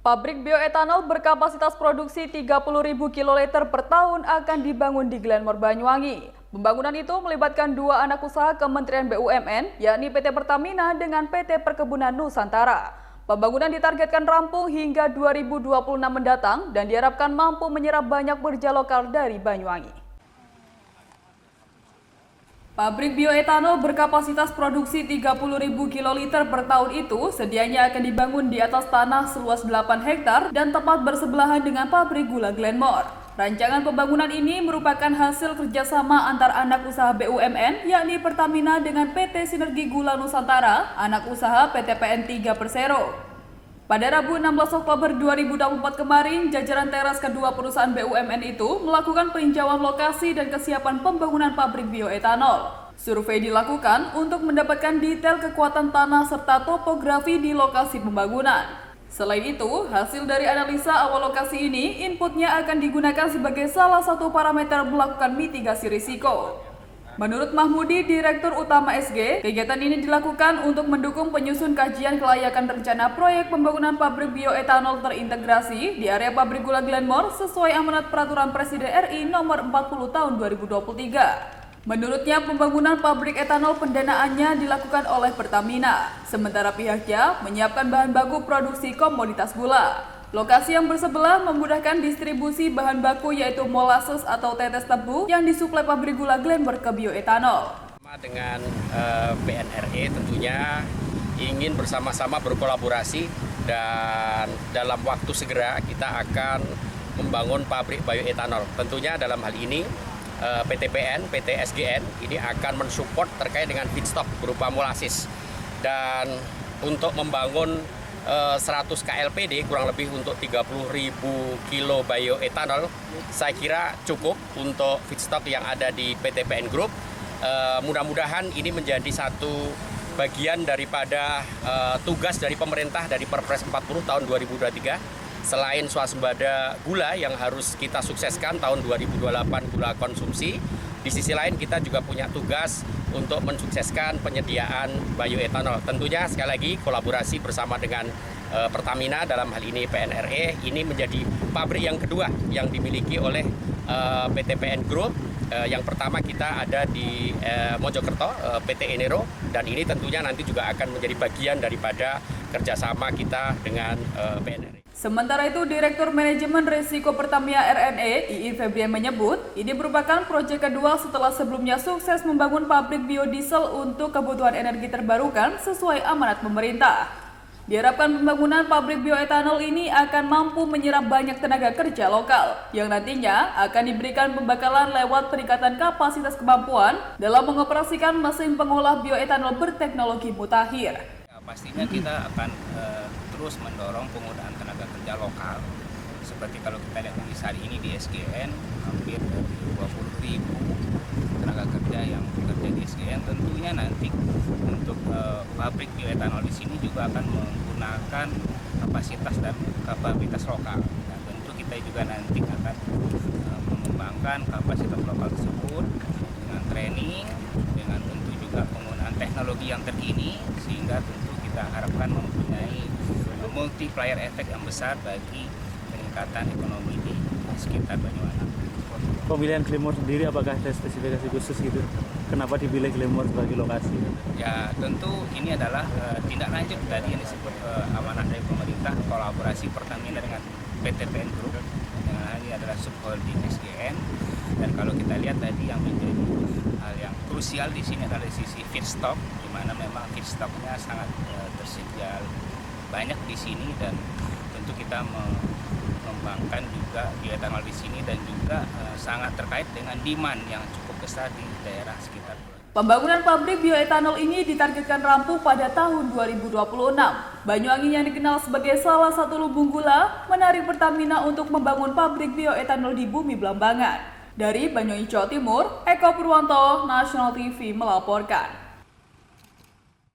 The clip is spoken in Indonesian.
Pabrik bioetanol berkapasitas produksi 30.000 kiloliter per tahun akan dibangun di Glenmore, Banyuwangi. Pembangunan itu melibatkan dua anak usaha Kementerian BUMN, yakni PT Pertamina dengan PT Perkebunan Nusantara. Pembangunan ditargetkan rampung hingga 2026 mendatang dan diharapkan mampu menyerap banyak pekerja lokal dari Banyuwangi. Pabrik bioetanol berkapasitas produksi 30.000 kiloliter per tahun itu sedianya akan dibangun di atas tanah seluas 8 hektar dan tepat bersebelahan dengan pabrik gula Glenmore. Rancangan pembangunan ini merupakan hasil kerjasama antar anak usaha BUMN, yakni Pertamina dengan PT Sinergi Gula Nusantara, anak usaha PT PN3 Persero. Pada Rabu 16 Oktober 2024 kemarin, jajaran teras kedua perusahaan BUMN itu melakukan peninjauan lokasi dan kesiapan pembangunan pabrik bioetanol. Survei dilakukan untuk mendapatkan detail kekuatan tanah serta topografi di lokasi pembangunan. Selain itu, hasil dari analisa awal lokasi ini, inputnya akan digunakan sebagai salah satu parameter melakukan mitigasi risiko. Menurut Mahmudi, Direktur Utama SG, kegiatan ini dilakukan untuk mendukung penyusun kajian kelayakan rencana proyek pembangunan pabrik bioetanol terintegrasi di area pabrik gula Glenmore sesuai amanat Peraturan Presiden RI Nomor 40 Tahun 2023. Menurutnya, pembangunan pabrik etanol pendanaannya dilakukan oleh Pertamina, sementara pihaknya menyiapkan bahan baku produksi komoditas gula. Lokasi yang bersebelah memudahkan distribusi bahan baku yaitu molasses atau tetes tebu yang disuplai pabrik gula Glenmore ke bioetanol. Dengan PNRE tentunya ingin bersama-sama berkolaborasi dan dalam waktu segera kita akan membangun pabrik bioetanol. Tentunya dalam hal ini PT PN, PT SGN ini akan mensupport terkait dengan feedstock berupa molasses dan untuk membangun 100 KLPD kurang lebih untuk 30.000 kilo bioetanol saya kira cukup untuk feedstock yang ada di PT PN Group. Mudah-mudahan ini menjadi satu bagian daripada tugas dari pemerintah dari Perpres 40 tahun 2023. Selain swasembada gula yang harus kita sukseskan tahun 2028 gula konsumsi, di sisi lain kita juga punya tugas untuk mensukseskan penyediaan bioetanol. Tentunya sekali lagi kolaborasi bersama dengan Pertamina dalam hal ini PNRE ini menjadi pabrik yang kedua yang dimiliki oleh PT PN Group. Yang pertama kita ada di Mojokerto, PT Enero, dan ini tentunya nanti juga akan menjadi bagian daripada kerjasama kita dengan PNRE. Sementara itu, Direktur Manajemen Risiko Pertamina RNE, Iin Febrian menyebut, ini merupakan proyek kedua setelah sebelumnya sukses membangun pabrik biodiesel untuk kebutuhan energi terbarukan sesuai amanat pemerintah. Diharapkan pembangunan pabrik bioetanol ini akan mampu menyerap banyak tenaga kerja lokal, yang nantinya akan diberikan pembekalan lewat peningkatan kapasitas kemampuan dalam mengoperasikan mesin pengolah bioetanol berteknologi mutakhir. Pastinya kita akan terus mendorong penggunaan tenaga kerja lokal. Seperti kalau kita lihat di hari ini di SGN, hampir 20.000 tenaga kerja yang bekerja di SGN. Tentunya nanti untuk pabrik bioetanol di sini juga akan menggunakan kapasitas dan kapabilitas lokal. Nah, tentu kita juga nanti akan mengembangkan kapasitas lokal tersebut dengan training, dengan tentu juga penggunaan teknologi yang terkini, sehingga tentu kita harapkan mempunyai multiplier efek yang besar bagi peningkatan ekonomi di sekitar Banyuwangi. Pemilihan Glenmore sendiri apakah ada spesifikasi khusus gitu? Kenapa dipilih Glenmore sebagai lokasi? Ya tentu ini adalah tindak lanjut tadi yang disebut amanah dari pemerintah, kolaborasi Pertamina dengan PT PN Group. Dengan ini adalah subholding SGN. Dan kalau kita lihat tadi yang menjadi hal yang krusial di sini adalah sisi feedstock, di mana memang feedstocknya sangat tersedia banyak di sini dan tentu kita mengembangkan juga bioetanol di sini dan juga sangat terkait dengan demand yang cukup besar di daerah sekitar. Pembangunan pabrik bioetanol ini ditargetkan rampung pada tahun 2026. Banyuwangi yang dikenal sebagai salah satu lumbung gula menarik Pertamina untuk membangun pabrik bioetanol di Bumi Belambangan. Dari Banyuwangi, Jawa Timur, Eko Purwanto, National TV melaporkan.